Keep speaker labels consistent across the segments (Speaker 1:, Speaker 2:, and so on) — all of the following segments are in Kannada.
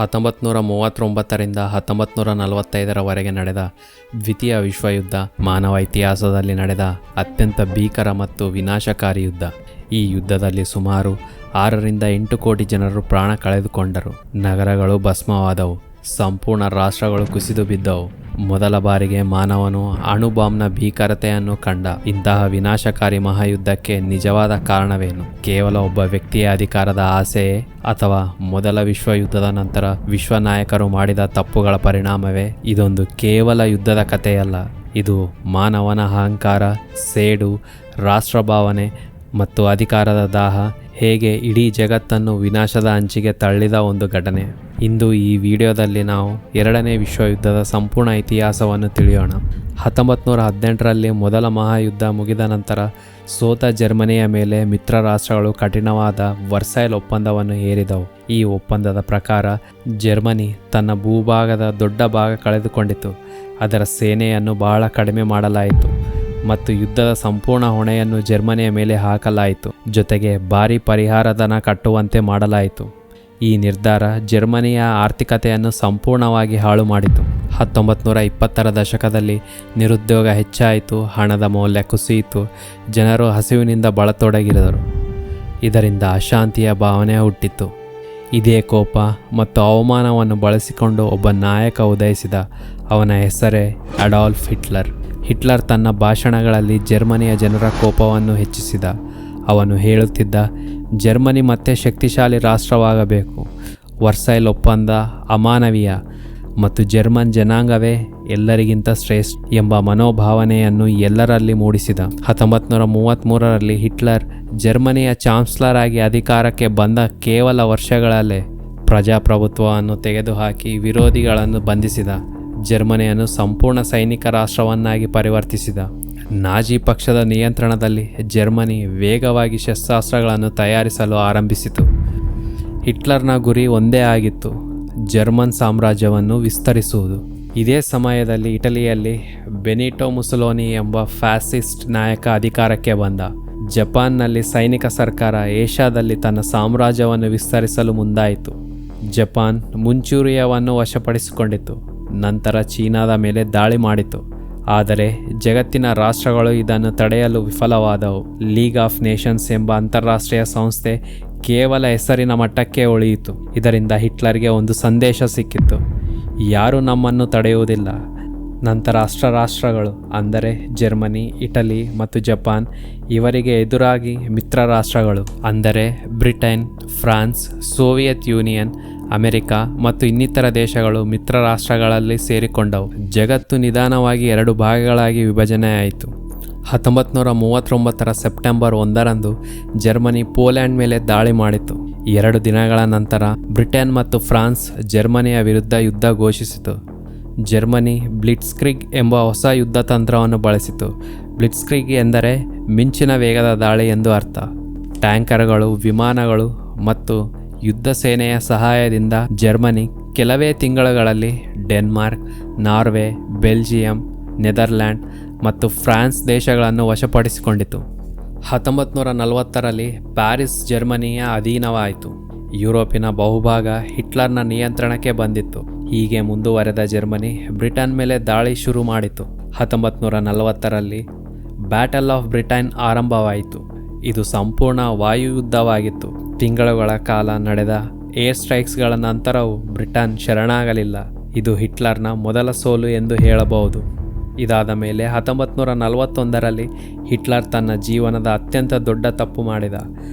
Speaker 1: 1939ರಿಂದ 1945ರವರೆಗೆ ನಡೆದ ದ್ವಿತೀಯ ವಿಶ್ವಯುದ್ಧ ಮಾನವ ಇತಿಹಾಸದಲ್ಲಿ ನಡೆದ ಅತ್ಯಂತ ಭೀಕರ ಮತ್ತು ವಿನಾಶಕಾರಿ ಯುದ್ಧ. ಈ ಯುದ್ಧದಲ್ಲಿ ಸುಮಾರು 6ರಿಂದ 8 ಕೋಟಿ ಜನರು ಪ್ರಾಣ ಕಳೆದುಕೊಂಡರು. ನಗರಗಳು ಭಸ್ಮವಾದವು, ಸಂಪೂರ್ಣ ರಾಷ್ಟ್ರಗಳು ಕುಸಿದು ಬಿದ್ದವು. ಮೊದಲ ಬಾರಿಗೆ ಮಾನವನು ಅಣುಬಾಂಬ್ನ ಭೀಕರತೆಯನ್ನು ಕಂಡ. ಇಂತಹ ವಿನಾಶಕಾರಿ ಮಹಾಯುದ್ಧಕ್ಕೆ ನಿಜವಾದ ಕಾರಣವೇನು? ಕೇವಲ ಒಬ್ಬ ವ್ಯಕ್ತಿಯ ಅಧಿಕಾರದ ಆಸೆಯೇ, ಅಥವಾ ಮೊದಲ ವಿಶ್ವಯುದ್ಧದ ನಂತರ ವಿಶ್ವ ನಾಯಕರು ಮಾಡಿದ ತಪ್ಪುಗಳ ಪರಿಣಾಮವೇ? ಇದೊಂದು ಕೇವಲ ಯುದ್ಧದ ಕಥೆಯಲ್ಲ, ಇದು ಮಾನವನ ಅಹಂಕಾರ, ಸೇಡು, ರಾಷ್ಟ್ರಭಾವನೆ ಮತ್ತು ಅಧಿಕಾರದ ದಾಹ ಹೇಗೆ ಇಡೀ ಜಗತ್ತನ್ನು ವಿನಾಶದ ಅಂಚಿಗೆ ತಳ್ಳಿದ ಒಂದು ಘಟನೆ. ಇಂದು ಈ ವಿಡಿಯೋದಲ್ಲಿ ನಾವು ಎರಡನೇ ವಿಶ್ವಯುದ್ಧದ ಸಂಪೂರ್ಣ ಇತಿಹಾಸವನ್ನು ತಿಳಿಯೋಣ. 1918ರಲ್ಲಿ ಮೊದಲ ಮಹಾಯುದ್ಧ ಮುಗಿದ ನಂತರ ಸೋತ ಜರ್ಮನಿಯ ಮೇಲೆ ಮಿತ್ರ ರಾಷ್ಟ್ರಗಳು ಕಠಿಣವಾದ ವರ್ಸೈಲ್ ಒಪ್ಪಂದವನ್ನು ಹೇರಿದವು. ಈ ಒಪ್ಪಂದದ ಪ್ರಕಾರ ಜರ್ಮನಿ ತನ್ನ ಭೂಭಾಗದ ದೊಡ್ಡ ಭಾಗ ಕಳೆದುಕೊಂಡಿತು, ಅದರ ಸೇನೆಯನ್ನು ಬಹಳ ಕಡಿಮೆ ಮಾಡಲಾಯಿತು ಮತ್ತು ಯುದ್ಧದ ಸಂಪೂರ್ಣ ಹೊಣೆಯನ್ನು ಜರ್ಮನಿಯ ಮೇಲೆ ಹಾಕಲಾಯಿತು. ಜೊತೆಗೆ ಭಾರಿ ಪರಿಹಾರಧನ ಕಟ್ಟುವಂತೆ ಮಾಡಲಾಯಿತು. ಈ ನಿರ್ಧಾರ ಜರ್ಮನಿಯ ಆರ್ಥಿಕತೆಯನ್ನು ಸಂಪೂರ್ಣವಾಗಿ ಹಾಳು ಮಾಡಿತು. 1920ರ ದಶಕದಲ್ಲಿ ನಿರುದ್ಯೋಗ ಹೆಚ್ಚಾಯಿತು, ಹಣದ ಮೌಲ್ಯ ಕುಸಿಯಿತು, ಜನರು ಹಸಿವಿನಿಂದ ಬಳತೊಡಗಿದರು. ಇದರಿಂದ ಅಶಾಂತಿಯ ಭಾವನೆ ಹುಟ್ಟಿತು. ಇದೇ ಕೋಪ ಮತ್ತು ಅವಮಾನವನ್ನು ಬಳಸಿಕೊಂಡು ಒಬ್ಬ ನಾಯಕ ಉದಯಿಸಿದ. ಅವನ ಹೆಸರೇ ಅಡಾಲ್ಫ್ ಹಿಟ್ಲರ್. ಹಿಟ್ಲರ್ ತನ್ನ ಭಾಷಣಗಳಲ್ಲಿ ಜರ್ಮನಿಯ ಜನರ ಕೋಪವನ್ನು ಹೆಚ್ಚಿಸಿದ. ಅವನು ಹೇಳುತ್ತಿದ್ದ, ಜರ್ಮನಿ ಮತ್ತೆ ಶಕ್ತಿಶಾಲಿ ರಾಷ್ಟ್ರವಾಗಬೇಕು, ವರ್ಸೈಲ್ ಒಪ್ಪಂದ ಅಮಾನವೀಯ ಮತ್ತು ಜರ್ಮನ್ ಜನಾಂಗವೇ ಎಲ್ಲರಿಗಿಂತ ಶ್ರೇಷ್ಠ ಎಂಬ ಮನೋಭಾವನೆಯನ್ನು ಎಲ್ಲರಲ್ಲಿ ಮೂಡಿಸಿದ. 1933ರಲ್ಲಿ ಹಿಟ್ಲರ್ ಜರ್ಮನಿಯ ಚಾನ್ಸಲರ್ ಆಗಿ ಅಧಿಕಾರಕ್ಕೆ ಬಂದ ಕೇವಲ ವರ್ಷಗಳಲ್ಲೇ ಪ್ರಜಾಪ್ರಭುತ್ವವನ್ನು ತೆಗೆದುಹಾಕಿ ವಿರೋಧಿಗಳನ್ನು ಬಂಧಿಸಿದ. ಜರ್ಮನಿಯನ್ನು ಸಂಪೂರ್ಣ ಸೈನಿಕ ರಾಷ್ಟ್ರವನ್ನಾಗಿ ಪರಿವರ್ತಿಸಿದ. ನಾಜಿ ಪಕ್ಷದ ನಿಯಂತ್ರಣದಲ್ಲಿ ಜರ್ಮನಿ ವೇಗವಾಗಿ ಶಸ್ತ್ರಾಸ್ತ್ರಗಳನ್ನು ತಯಾರಿಸಲು ಆರಂಭಿಸಿತು. ಹಿಟ್ಲರ್ನ ಗುರಿ ಒಂದೇ ಆಗಿತ್ತು, ಜರ್ಮನ್ ಸಾಮ್ರಾಜ್ಯವನ್ನು ವಿಸ್ತರಿಸುವುದು. ಇದೇ ಸಮಯದಲ್ಲಿ ಇಟಲಿಯಲ್ಲಿ ಬೆನಿಟೋ ಮುಸೋಲಿನಿ ಎಂಬ ಫ್ಯಾಸಿಸ್ಟ್ ನಾಯಕ ಅಧಿಕಾರಕ್ಕೆ ಬಂದ. ಜಪಾನ್ನಲ್ಲಿ ಸೈನಿಕ ಸರ್ಕಾರ ಏಷ್ಯಾದಲ್ಲಿ ತನ್ನ ಸಾಮ್ರಾಜ್ಯವನ್ನು ವಿಸ್ತರಿಸಲು ಮುಂದಾಯಿತು. ಜಪಾನ್ ಮುಂಚೂರಿಯವನ್ನು ವಶಪಡಿಸಿಕೊಂಡಿತು. ನಂತರ ಚೀನಾದ ಮೇಲೆ ದಾಳಿ ಮಾಡಿತು. ಆದರೆ ಜಗತ್ತಿನ ರಾಷ್ಟ್ರಗಳು ಇದನ್ನು ತಡೆಯಲು ವಿಫಲವಾದವು. ಲೀಗ್ ಆಫ್ ನೇಷನ್ಸ್ ಎಂಬ ಅಂತಾರಾಷ್ಟ್ರೀಯ ಸಂಸ್ಥೆ ಕೇವಲ ಹೆಸರಿನ ಮಟ್ಟಕ್ಕೆ ಉಳಿಯಿತು. ಇದರಿಂದ ಹಿಟ್ಲರ್ಗೆ ಒಂದು ಸಂದೇಶ ಸಿಕ್ಕಿತ್ತು, ಯಾರೂ ನಮ್ಮನ್ನು ತಡೆಯುವುದಿಲ್ಲ. ನಂತರ ರಾಷ್ಟ್ರಗಳು ಅಂದರೆ ಜರ್ಮನಿ, ಇಟಲಿ ಮತ್ತು ಜಪಾನ್ ಇವರಿಗೆ ಎದುರಾಗಿ ಮಿತ್ರ ರಾಷ್ಟ್ರಗಳು ಅಂದರೆ Britain, France, Soviet union, America ಮತ್ತು ಇನ್ನಿತರ ದೇಶಗಳು ಮಿತ್ರ ರಾಷ್ಟ್ರಗಳಲ್ಲಿ ಸೇರಿಕೊಂಡವು. ಜಗತ್ತು ನಿಧಾನವಾಗಿ 2 ಭಾಗಗಳಾಗಿ ವಿಭಜನೆಯಾಯಿತು. 1939ರ ಸೆಪ್ಟೆಂಬರ್ 1ರಂದು ಜರ್ಮನಿ ಪೋಲ್ಯಾಂಡ್ ಮೇಲೆ ದಾಳಿ ಮಾಡಿತು. 2 ದಿನಗಳ ನಂತರ ಬ್ರಿಟನ್ ಮತ್ತು ಫ್ರಾನ್ಸ್ ಜರ್ಮನಿಯ ವಿರುದ್ಧ ಯುದ್ಧ ಘೋಷಿಸಿತು. ಜರ್ಮನಿ ಬ್ಲಿಟ್ಸ್ಕ್ರಿಗ್ ಎಂಬ ಹೊಸ ಯುದ್ಧ ತಂತ್ರವನ್ನು ಬಳಸಿತು. ಬ್ಲಿಟ್ಸ್ಕ್ರಿಗ್ ಎಂದರೆ ಮಿಂಚಿನ ವೇಗದ ದಾಳಿ ಎಂದು ಅರ್ಥ. ಟ್ಯಾಂಕರ್ಗಳು, ವಿಮಾನಗಳು ಮತ್ತು ಯುದ್ಧ ಸೇನೆಯ ಸಹಾಯದಿಂದ ಜರ್ಮನಿ ಕೆಲವೇ ತಿಂಗಳುಗಳಲ್ಲಿ ಡೆನ್ಮಾರ್ಕ್, ನಾರ್ವೆ, ಬೆಲ್ಜಿಯಂ, ನೆದರ್ಲ್ಯಾಂಡ್ ಮತ್ತು ಫ್ರಾನ್ಸ್ ದೇಶಗಳನ್ನು ವಶಪಡಿಸಿಕೊಂಡಿತು. 1940ರಲ್ಲಿ ಪ್ಯಾರಿಸ್ ಜರ್ಮನಿಯ ಅಧೀನವಾಯಿತು. ಯುರೋಪಿನ ಬಹುಭಾಗ ಹಿಟ್ಲರ್ನ ನಿಯಂತ್ರಣಕ್ಕೆ ಬಂದಿತ್ತು. ಹೀಗೆ ಮುಂದುವರೆದ ಜರ್ಮನಿ ಬ್ರಿಟನ್ ಮೇಲೆ ದಾಳಿ ಶುರು ಮಾಡಿತು. 1940ರಲ್ಲಿ ಬ್ಯಾಟಲ್ ಆಫ್ ಬ್ರಿಟನ್ ಆರಂಭವಾಯಿತು. ಇದು ಸಂಪೂರ್ಣ ವಾಯುಯುದ್ಧವಾಗಿತ್ತು. ತಿಂಗಳುಗಳ ಕಾಲ ನಡೆದ ಏರ್ ಸ್ಟ್ರೈಕ್ಸ್ಗಳ ನಂತರವೂ ಬ್ರಿಟನ್ ಶರಣಾಗಲಿಲ್ಲ. ಇದು ಹಿಟ್ಲರ್ನ ಮೊದಲ ಸೋಲು ಎಂದು ಹೇಳಬಹುದು. ಇದಾದ ಮೇಲೆ 1941ರಲ್ಲಿ ಹಿಟ್ಲರ್ ತನ್ನ ಜೀವನದ ಅತ್ಯಂತ ದೊಡ್ಡ ತಪ್ಪು ಮಾಡಿದ.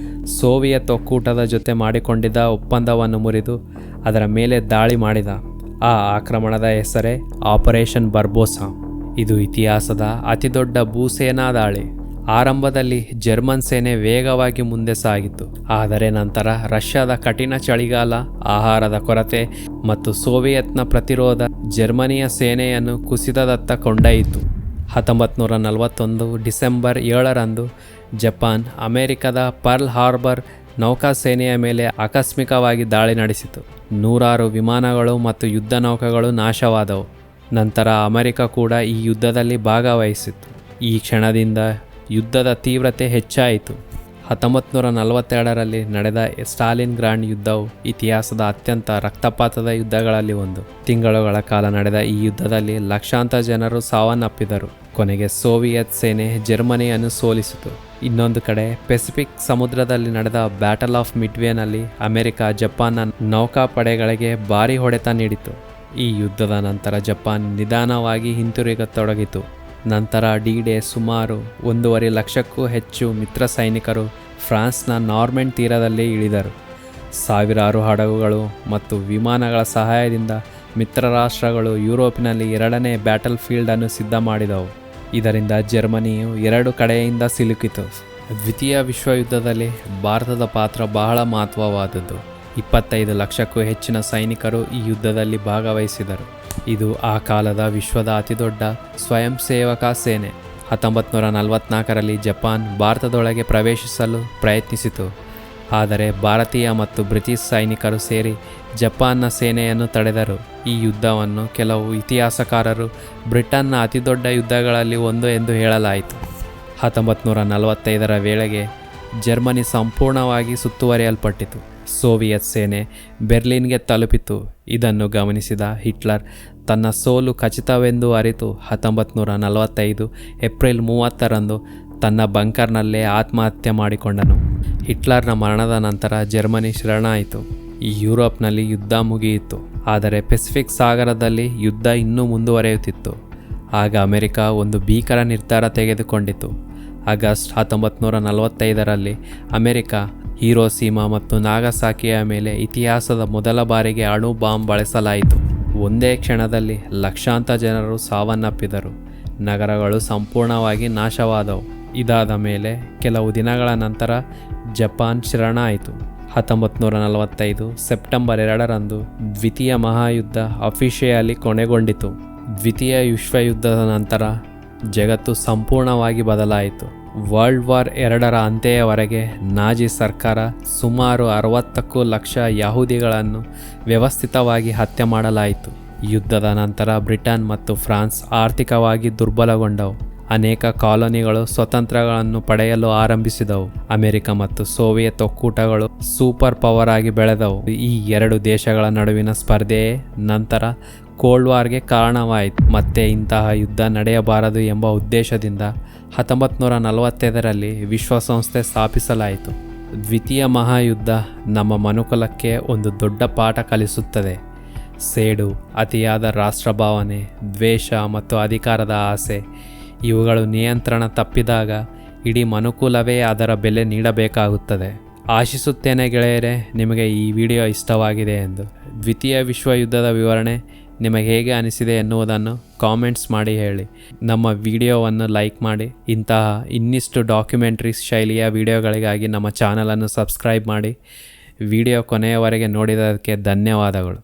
Speaker 1: ಸೋವಿಯತ್ ಒಕ್ಕೂಟದ ಜೊತೆ ಮಾಡಿಕೊಂಡಿದ್ದ ಒಪ್ಪಂದವನ್ನು ಮುರಿದು ಅದರ ಮೇಲೆ ದಾಳಿ ಮಾಡಿದ. ಆ ಆಕ್ರಮಣದ ಹೆಸರೇ ಆಪರೇಷನ್ ಬರ್ಬೋಸಾ. ಇದು ಇತಿಹಾಸದ ಅತಿದೊಡ್ಡ ಭೂಸೇನಾ ದಾಳಿ. ಆರಂಭದಲ್ಲಿ ಜರ್ಮನ್ ಸೇನೆ ವೇಗವಾಗಿ ಮುಂದೆ ಸಾಗಿತು. ಆದರೆ ನಂತರ ರಷ್ಯಾದ ಕಠಿಣ ಚಳಿಗಾಲ, ಆಹಾರದ ಕೊರತೆ ಮತ್ತು ಸೋವಿಯತ್ನ ಪ್ರತಿರೋಧ ಜರ್ಮನಿಯ ಸೇನೆಯನ್ನು ಕುಸಿತದತ್ತ ಕೊಂಡೊಯ್ಯಿತು. 1941 ಡಿಸೆಂಬರ್ 7ರಂದು ಜಪಾನ್ ಅಮೆರಿಕದ ಪರ್ಲ್ ಹಾರ್ಬರ್ ನೌಕಾಸೇನೆಯ ಮೇಲೆ ಆಕಸ್ಮಿಕವಾಗಿ ದಾಳಿ ನಡೆಸಿತು. 100 ವಿಮಾನಗಳು ಮತ್ತು ಯುದ್ಧ ನೌಕೆಗಳು ನಾಶವಾದವು. ನಂತರ ಅಮೆರಿಕ ಕೂಡ ಈ ಯುದ್ಧದಲ್ಲಿ ಭಾಗವಹಿಸಿತು. ಈ ಕ್ಷಣದಿಂದ ಯುದ್ಧದ ತೀವ್ರತೆ ಹೆಚ್ಚಾಯಿತು. 1942ರಲ್ಲಿ ನಡೆದ ಸ್ಟಾಲಿನ್ ಗ್ರಾಂಡ್ ಯುದ್ಧವು ಇತಿಹಾಸದ ಅತ್ಯಂತ ರಕ್ತಪಾತದ ಯುದ್ಧಗಳಲ್ಲಿ ಒಂದು. ತಿಂಗಳುಗಳ ಕಾಲ ನಡೆದ ಈ ಯುದ್ಧದಲ್ಲಿ ಲಕ್ಷಾಂತರ ಜನರು ಸಾವನ್ನಪ್ಪಿದರು. ಕೊನೆಗೆ ಸೋವಿಯತ್ ಸೇನೆ ಜರ್ಮನಿಯನ್ನು ಸೋಲಿಸಿತು. ಇನ್ನೊಂದು ಕಡೆ ಪೆಸಿಫಿಕ್ ಸಮುದ್ರದಲ್ಲಿ ನಡೆದ ಬ್ಯಾಟಲ್ ಆಫ್ ಮಿಡ್ವೇನಲ್ಲಿ ಅಮೆರಿಕ ಜಪಾನ್ನ ನೌಕಾಪಡೆಗಳಿಗೆ ಭಾರಿ ಹೊಡೆತ ನೀಡಿತು. ಈ ಯುದ್ಧದ ನಂತರ ಜಪಾನ್ ನಿಧಾನವಾಗಿ ಹಿಂತಿರುಗತೊಡಗಿತು. ನಂತರ ಡಿ-ಡೇ ಸುಮಾರು 1.5 ಲಕ್ಷಕ್ಕೂ ಹೆಚ್ಚು ಮಿತ್ರ ಸೈನಿಕರು ಫ್ರಾನ್ಸ್ನ ನಾರ್ಮೆಂಡ್ ತೀರದಲ್ಲಿ ಇಳಿದರು. ಸಾವಿರಾರು ಹಡಗುಗಳು ಮತ್ತು ವಿಮಾನಗಳ ಸಹಾಯದಿಂದ ಮಿತ್ರ ರಾಷ್ಟ್ರಗಳು ಯುರೋಪಿನಲ್ಲಿ 2ನೇ ಬ್ಯಾಟಲ್ ಫೀಲ್ಡನ್ನು ಸಿದ್ಧ ಮಾಡಿದವು. ಇದರಿಂದ ಜರ್ಮನಿಯು 2 ಕಡೆಯಿಂದ ಸಿಲುಕಿತು. ದ್ವಿತೀಯ ವಿಶ್ವಯುದ್ಧದಲ್ಲಿ ಭಾರತದ ಪಾತ್ರ ಬಹಳ ಮಹತ್ವವಾದದ್ದು. 25 ಲಕ್ಷಕ್ಕೂ ಹೆಚ್ಚಿನ ಸೈನಿಕರು ಈ ಯುದ್ಧದಲ್ಲಿ ಭಾಗವಹಿಸಿದರು. ಇದು ಆ ಕಾಲದ ವಿಶ್ವದ ಅತಿದೊಡ್ಡ ಸ್ವಯಂ ಸೇವಕ ಸೇನೆ. 1944ರಲ್ಲಿ ಜಪಾನ್ ಭಾರತದೊಳಗೆ ಪ್ರವೇಶಿಸಲು ಪ್ರಯತ್ನಿಸಿತು. ಆದರೆ ಭಾರತೀಯ ಮತ್ತು ಬ್ರಿಟಿಷ್ ಸೈನಿಕರು ಸೇರಿ ಜಪಾನ್ನ ಸೇನೆಯನ್ನು ತಡೆದರು. ಈ ಯುದ್ಧವನ್ನು ಕೆಲವು ಇತಿಹಾಸಕಾರರು ಬ್ರಿಟನ್ನ ಅತಿದೊಡ್ಡ ಯುದ್ಧಗಳಲ್ಲಿ ಒಂದು ಎಂದು ಹೇಳಲಾಯಿತು. 1945ರ ವೇಳೆಗೆ ಜರ್ಮನಿ ಸಂಪೂರ್ಣವಾಗಿ ಸುತ್ತುವರಿಯಲ್ಪಟ್ಟಿತು. ಸೋವಿಯತ್ ಸೇನೆ ಬೆರ್ಲಿನ್ಗೆ ತಲುಪಿತು. ಇದನ್ನು ಗಮನಿಸಿದ ಹಿಟ್ಲರ್ ತನ್ನ ಸೋಲು ಖಚಿತವೆಂದು ಅರಿತು 1945 ಏಪ್ರಿಲ್ 30ರಂದು ತನ್ನ ಬಂಕರ್ನಲ್ಲೇ ಆತ್ಮಹತ್ಯೆ ಮಾಡಿಕೊಂಡನು. ಹಿಟ್ಲರ್ನ ಮರಣದ ನಂತರ ಜರ್ಮನಿ ಶರಣಾಯಿತು. ಈ ಯುರೋಪ್ನಲ್ಲಿ ಯುದ್ಧ ಮುಗಿಯಿತು. ಆದರೆ ಪೆಸಿಫಿಕ್ ಸಾಗರದಲ್ಲಿ ಯುದ್ಧ ಇನ್ನೂ ಮುಂದುವರಿಯುತ್ತಿತ್ತು. ಆಗ ಅಮೆರಿಕ ಒಂದು ಭೀಕರ ನಿರ್ಧಾರ ತೆಗೆದುಕೊಂಡಿತು. ಆಗಸ್ಟ್ 1945ರಲ್ಲಿ ಅಮೆರಿಕ ಹಿರೋಶಿಮಾ ಮತ್ತು ನಾಗಸಾಕಿಯ ಮೇಲೆ ಇತಿಹಾಸದ ಮೊದಲ ಬಾರಿಗೆ ಅಣು ಬಾಂಬ್ ಬಳಸಲಾಯಿತು. ಒಂದೇ ಕ್ಷಣದಲ್ಲಿ ಲಕ್ಷಾಂತರ ಜನರು ಸಾವನ್ನಪ್ಪಿದರು. ನಗರಗಳು ಸಂಪೂರ್ಣವಾಗಿ ನಾಶವಾದವು. ಇದಾದ ಮೇಲೆ ಕೆಲವು ದಿನಗಳ ನಂತರ ಜಪಾನ್ ಶರಣಾಯಿತು. 1945 ಸೆಪ್ಟೆಂಬರ್ 2ರಂದು ದ್ವಿತೀಯ ಮಹಾಯುದ್ಧ ಅಫಿಷಿಯಲಿ ಕೊನೆಗೊಂಡಿತು. ದ್ವಿತೀಯ ವಿಶ್ವಯುದ್ಧದ ನಂತರ ಜಗತ್ತು ಸಂಪೂರ್ಣವಾಗಿ ಬದಲಾಯಿತು. ವರ್ಲ್ಡ್ ವಾರ್ 2ರ ಅಂತ್ಯವರೆಗೆ ನಾಜಿ ಸರ್ಕಾರ ಸುಮಾರು 60ಕ್ಕೂ ಲಕ್ಷ ಯಹೂದಿಗಳನ್ನು ವ್ಯವಸ್ಥಿತವಾಗಿ ಹತ್ಯೆ ಮಾಡಲಾಯಿತು. ಯುದ್ಧದ ನಂತರ ಬ್ರಿಟನ್ ಮತ್ತು ಫ್ರಾನ್ಸ್ ಆರ್ಥಿಕವಾಗಿ ದುರ್ಬಲಗೊಂಡವು. ಅನೇಕ ಕಾಲೋನಿಗಳು ಸ್ವತಂತ್ರಗಳನ್ನು ಪಡೆಯಲು ಆರಂಭಿಸಿದವು. ಅಮೆರಿಕ ಮತ್ತು ಸೋವಿಯತ್ ಒಕ್ಕೂಟಗಳು ಸೂಪರ್ ಪವರ್ ಆಗಿ ಬೆಳೆದವು. ಈ 2 ದೇಶಗಳ ನಡುವಿನ ಸ್ಪರ್ಧೆಯೇ ನಂತರ ಕೋಲ್ಡ್ ವಾರ್ಗೆ ಕಾರಣವಾಯಿತು. ಮತ್ತೆ ಇಂತಹ ಯುದ್ಧ ನಡೆಯಬಾರದು ಎಂಬ ಉದ್ದೇಶದಿಂದ 1945ರಲ್ಲಿ ವಿಶ್ವಸಂಸ್ಥೆ ಸ್ಥಾಪಿಸಲಾಯಿತು. ದ್ವಿತೀಯ ಮಹಾಯುದ್ಧ ನಮ್ಮ ಮನುಕುಲಕ್ಕೆ ಒಂದು ದೊಡ್ಡ ಪಾಠ ಕಲಿಸುತ್ತದೆ. ಸೇಡು, ಅತಿಯಾದ ರಾಷ್ಟ್ರಭಾವನೆ, ದ್ವೇಷ ಮತ್ತು ಅಧಿಕಾರದ ಆಸೆ ಇವುಗಳು ನಿಯಂತ್ರಣ ತಪ್ಪಿದಾಗ ಇಡೀ ಮನುಕುಲವೇ ಅದರ ಬೆಲೆ ನೀಡಬೇಕಾಗುತ್ತದೆ. ಆಶಿಸುತ್ತೇನೆ ಗೆಳೆಯರೇ, ನಿಮಗೆ ಈ ವಿಡಿಯೋ ಇಷ್ಟವಾಗಿದೆ ಎಂದು. ದ್ವಿತೀಯ ವಿಶ್ವಯುದ್ಧದ ವಿವರಣೆ ನಿಮಗೆ ಹೇಗೆ ಅನಿಸಿದೆ ಎನ್ನುವುದನ್ನು ಕಾಮೆಂಟ್ಸ್ ಮಾಡಿ ಹೇಳಿ. ನಮ್ಮ ವಿಡಿಯೋವನ್ನು ಲೈಕ್ ಮಾಡಿ. ಇಂತಹ ಇನ್ನಿಷ್ಟು ಡಾಕ್ಯುಮೆಂಟ್ರೀಸ್ ಶೈಲಿಯ ವಿಡಿಯೋಗಳಿಗಾಗಿ ನಮ್ಮ ಚಾನಲನ್ನು ಸಬ್ಸ್ಕ್ರೈಬ್ ಮಾಡಿ. ವಿಡಿಯೋ ಕೊನೆಯವರೆಗೆ ನೋಡಿದ್ದಕ್ಕೆ ಧನ್ಯವಾದಗಳು.